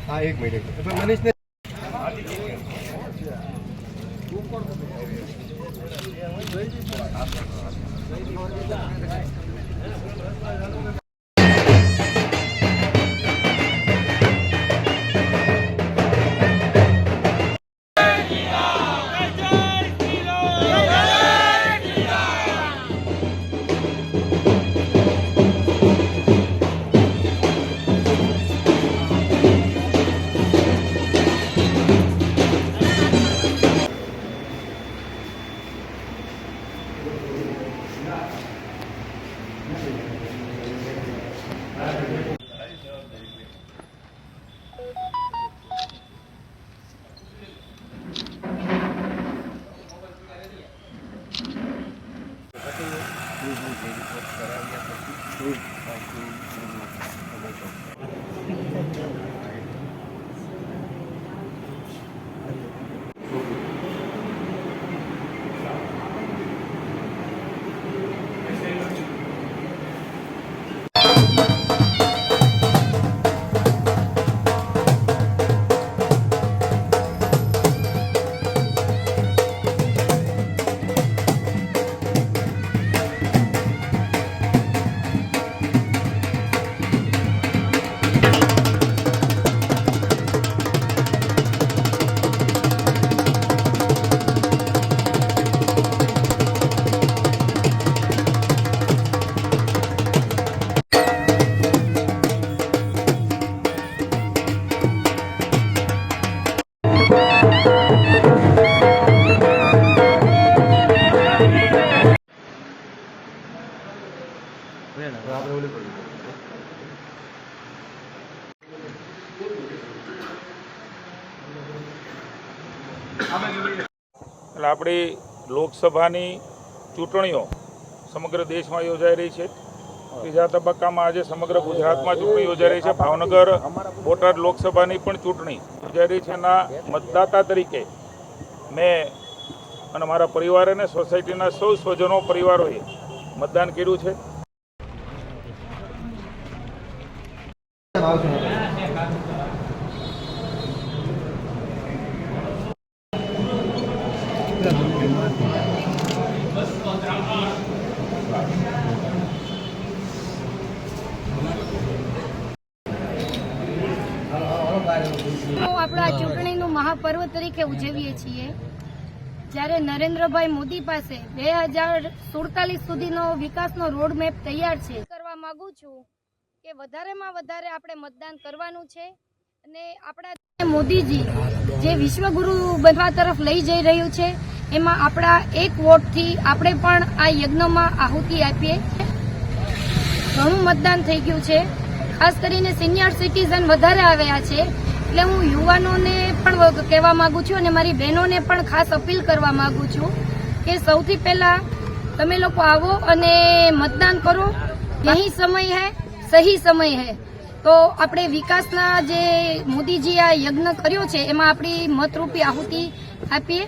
हाँ 1 मिनट मनीष ने આપણી લોકસભાની ચૂંટણીઓ સમગ્ર દેશમાં યોજાઈ રહી છે। ત્રીજા તબક્કામાં આજે સમગ્ર ગુજરાતમાં ચૂંટણી યોજાઈ રહી છે। ભાવનગર બોટાદ લોકસભાની પણ ચૂંટણી યોજાઈ રહી છે। એના મતદાતા તરીકે મેં અને મારા પરિવાર અને સોસાયટીના સૌ સ્વજનો પરિવારોએ મતદાન કર્યું છે। આપણા ચૂંટણીનું મહાપર્વ તરીકે ઉજવીએ છીએ। જ્યારે નરેન્દ્રભાઈ મોદી પાસે 2047 સુધીનો વિકાસનો રોડમેપ તૈયાર છે। કરવા માંગુ છું કે વધારેમાં વધારે આપણે મતદાન કરવાનું છે અને આપણા મોદીજી જે વિશ્વગુરુ બનવા તરફ લઈ જઈ રહ્યું છે એમાં આપણા એક વોટથી આપણે પણ આ યજ્ઞમાં આહુતિ આપીએ। ઘણું મતદાન થઈ ગયું છે, ખાસ કરીને સિનિયર સિટીઝન વધારે આવ્યા છે, એટલે હું યુવાનોને પણ કહેવા માંગુ છું અને મારી બહેનોને પણ ખાસ અપીલ કરવા માંગુ છું કે સૌથી પહેલા તમે લોકો આવો અને મતદાન કરો। यही समय है, सही समय है। તો આપણે વિકાસના જે મોદીજી આ યજ્ઞ કર્યો છે એમાં આપણી મતરૂપી આહુતિ આપીએ।